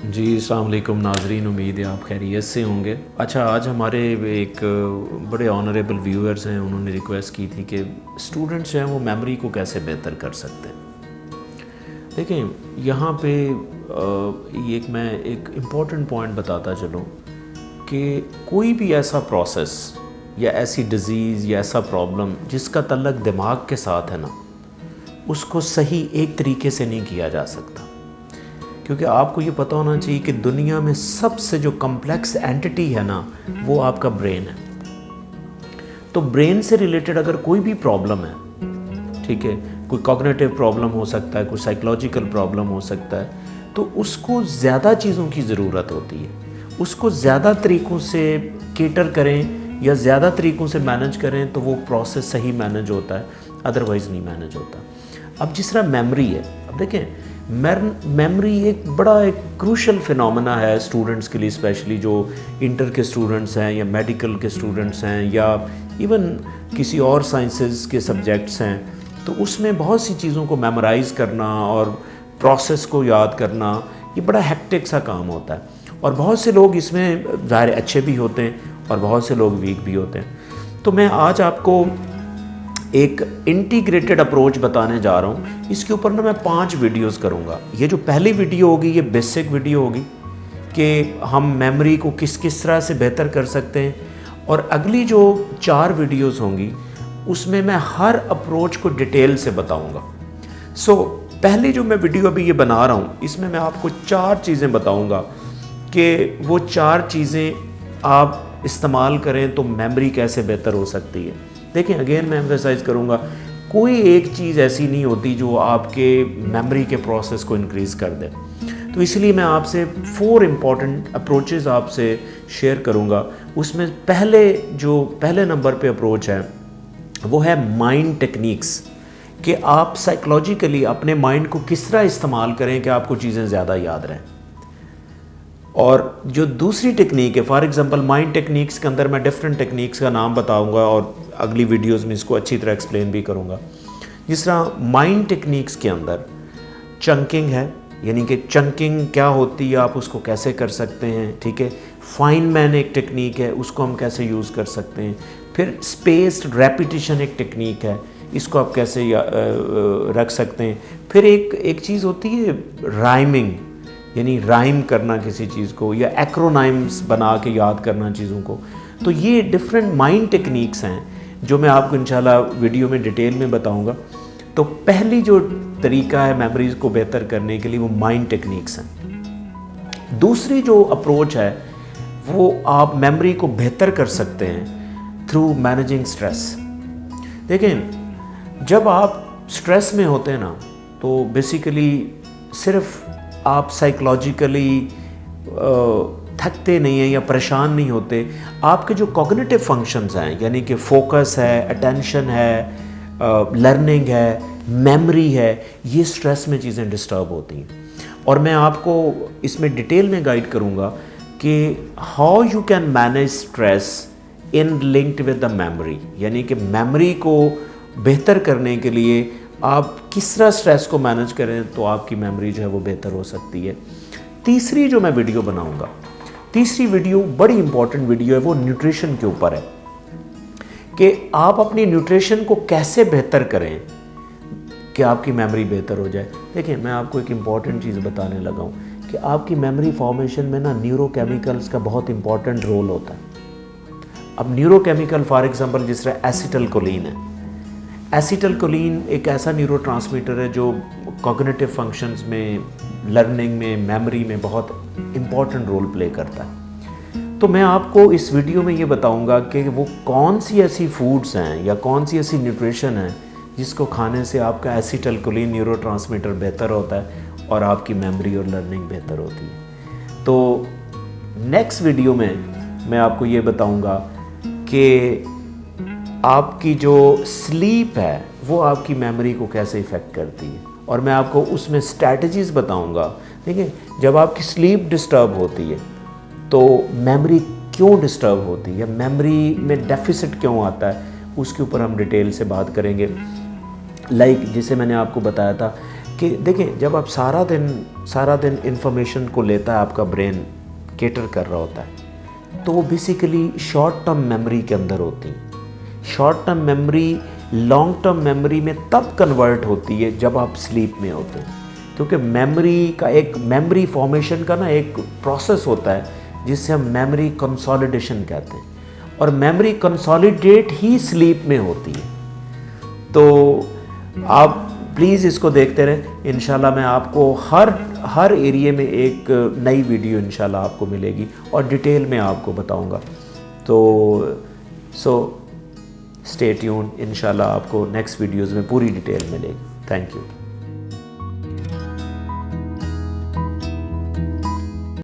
जी अस्सलाम वालेकुम नाजरीन, उम्मीद है आप खैरियत से होंगे। अच्छा, आज हमारे एक बड़े ऑनरेबल व्यूअर्स हैं, उन्होंने रिक्वेस्ट की थी कि स्टूडेंट्स जो हैं वो मेमोरी को कैसे बेहतर कर सकते हैं। देखें, यहाँ पे मैं एक इम्पॉर्टेंट पॉइंट बताता चलूँ कि कोई भी ऐसा प्रोसेस या ऐसी डिज़ीज़ या ऐसा प्रॉब्लम जिसका तल्लक दिमाग के साथ है ना, उसको सही एक तरीके से नहीं किया जा सकता। क्योंकि आपको ये पता होना चाहिए कि दुनिया में सबसे जो कम्प्लेक्स एंटिटी है ना, वो आपका ब्रेन है। तो ब्रेन से रिलेटेड अगर कोई भी प्रॉब्लम है, ठीक है, कोई कॉग्निटिव प्रॉब्लम हो सकता है, कोई साइकोलॉजिकल प्रॉब्लम हो सकता है, तो उसको ज़्यादा चीज़ों की ज़रूरत होती है। उसको ज़्यादा तरीक़ों से केटर करें या ज़्यादा तरीक़ों से मैनेज करें तो वो प्रोसेस सही मैनेज होता है, अदरवाइज़ नहीं मैनेज होता। अब जिस तरह मेमोरी है, अब देखें, मेमोरी एक क्रूशल फिनोमेना है स्टूडेंट्स के लिए, स्पेशली जो इंटर के स्टूडेंट्स हैं या मेडिकल के स्टूडेंट्स हैं या इवन किसी और साइंसेस के सब्जेक्ट्स हैं। तो उसमें बहुत सी चीज़ों को मेमोराइज़ करना और प्रोसेस को याद करना, ये बड़ा हेक्टिक सा काम होता है। और बहुत से लोग इसमें ज़ाहिर अच्छे भी होते हैं और बहुत से लोग वीक भी होते हैं। तो मैं आज आपको एक इंटीग्रेटेड अप्रोच बताने जा रहा हूँ। इसके ऊपर ना मैं 5 वीडियोस करूँगा। ये जो पहली वीडियो होगी ये बेसिक वीडियो होगी कि हम मेमोरी को किस किस तरह से बेहतर कर सकते हैं, और अगली जो 4 वीडियोस होंगी उसमें मैं हर अप्रोच को डिटेल से बताऊँगा। पहली जो मैं वीडियो अभी ये बना रहा हूँ, इसमें मैं आपको 4 चीज़ें बताऊँगा कि वो 4 चीज़ें आप इस्तेमाल करें तो मेमोरी कैसे बेहतर हो सकती है। देखिए, अगेन मैं एम्फेसाइज़ करूँगा, कोई एक चीज़ ऐसी नहीं होती जो आपके मेमोरी के प्रोसेस को इंक्रीज़ कर दे। तो इसलिए मैं आपसे 4 इम्पॉर्टेंट अप्रोचेज़ आपसे शेयर करूँगा। उसमें पहले नंबर पे अप्रोच है वो है माइंड टेक्निक्स, कि आप साइकोलॉजिकली अपने माइंड को किस तरह इस्तेमाल करें कि आपको चीज़ें ज़्यादा याद रहें। और जो दूसरी टेक्निक है, फॉर एग्जांपल माइंड टेक्निक्स के अंदर मैं डिफरेंट टेक्निक्स का नाम बताऊंगा और अगली वीडियोस में इसको अच्छी तरह एक्सप्लेन भी करूंगा। जिस तरह माइंड टेक्निक्स के अंदर चंकिंग है, यानी कि चंकिंग क्या होती है, आप उसको कैसे कर सकते हैं, ठीक है। फाइन मैन एक टेक्निक है, उसको हम कैसे यूज़ कर सकते हैं। फिर स्पेस्ड रेपिटिशन एक टेक्निक है, इसको आप कैसे रख सकते हैं। फिर एक चीज़ होती है राइमिंग, यानी राइम करना किसी चीज़ को, या एक्रोनाइम्स बना के याद करना चीज़ों को। तो ये डिफरेंट माइंड टेक्निक्स हैं जो मैं आपको इंशाल्लाह वीडियो में डिटेल में बताऊंगा। तो पहली जो तरीका है मेमोरीज को बेहतर करने के लिए वो माइंड टेक्निक्स हैं। दूसरी जो अप्रोच है वो आप मेमोरी को बेहतर कर सकते हैं थ्रू मैनेजिंग स्ट्रेस। देखें, जब आप स्ट्रेस में होते हैं ना, तो बेसिकली सिर्फ आप साइकोलॉजिकली थकते नहीं हैं या परेशान नहीं होते, आपके जो कॉग्निटिव फंक्शंस हैं, यानी कि फोकस है, अटेंशन है, लर्निंग है, मेमोरी है, ये स्ट्रेस में चीज़ें डिस्टर्ब होती हैं। और मैं आपको इसमें डिटेल में गाइड करूँगा कि how you can manage stress in linked with the memory, यानी कि मेमोरी को बेहतर करने के लिए आप किस तरह स्ट्रेस को मैनेज करें तो आपकी मेमोरी जो है वो बेहतर हो सकती है। तीसरी जो मैं वीडियो बनाऊंगा, तीसरी वीडियो बड़ी इंपॉर्टेंट वीडियो है, वो न्यूट्रिशन के ऊपर है कि आप अपनी न्यूट्रिशन को कैसे बेहतर करें कि आपकी मेमोरी बेहतर हो जाए। देखिए, मैं आपको एक इम्पॉर्टेंट चीज़ बताने लगा हूँ कि आपकी मेमोरी फॉर्मेशन में ना न्यूरोकेमिकल्स का बहुत इंपॉर्टेंट रोल होता है। अब न्यूरोकेमिकल फॉर एग्जांपल जिस तरह एसिटलकोलिन है, एसिटलकोलिन एक ऐसा न्यूरोट्रांसमीटर है जो कॉग्निटिव फंक्शंस में, लर्निंग में, मेमोरी में बहुत इम्पॉर्टेंट रोल प्ले करता है। तो मैं आपको इस वीडियो में ये बताऊंगा कि वो कौन सी ऐसी फूड्स हैं या कौन सी ऐसी न्यूट्रिशन है जिसको खाने से आपका एसिटलकोलिन न्यूरोट्रांसमीटर बेहतर होता है और आपकी मेमोरी और लर्निंग बेहतर होती है। तो नेक्स्ट वीडियो में मैं आपको ये बताऊंगा कि आपकी जो स्लीप है वो आपकी मेमोरी को कैसे इफ़ेक्ट करती है, और मैं आपको उसमें स्ट्रैटेजीज़ बताऊंगा। देखिए, जब आपकी स्लीप डिस्टर्ब होती है तो मेमोरी क्यों डिस्टर्ब होती है, मेमोरी में डेफिसिट क्यों आता है, उसके ऊपर हम डिटेल से बात करेंगे। लाइक जैसे मैंने आपको बताया था कि देखिए जब आप सारा दिन इंफॉर्मेशन को लेता है, आपका ब्रेन केटर कर रहा होता है, तो वो बेसिकली शॉर्ट टर्म मेमोरी के अंदर होती है। Short term memory long term memory में तब कन्वर्ट होती है जब आप स्लीप में होते हैं, क्योंकि मेमोरी फॉर्मेशन का ना एक प्रोसेस होता है जिससे हम मेमोरी कंसोलिडेशन कहते हैं, और मेमोरी कंसोलिडेट ही स्लीप में होती है। तो आप प्लीज़ इसको देखते रहें, इंशाल्लाह मैं आपको हर एरिया में एक नई वीडियो इंशाल्लाह आपको मिलेगी और डिटेल में आपको बताऊंगा। तो स्टे ट्यून, इंशाल्लाह आपको नेक्स्ट वीडियोज़ में पूरी डिटेल मिलेगी। Thank you.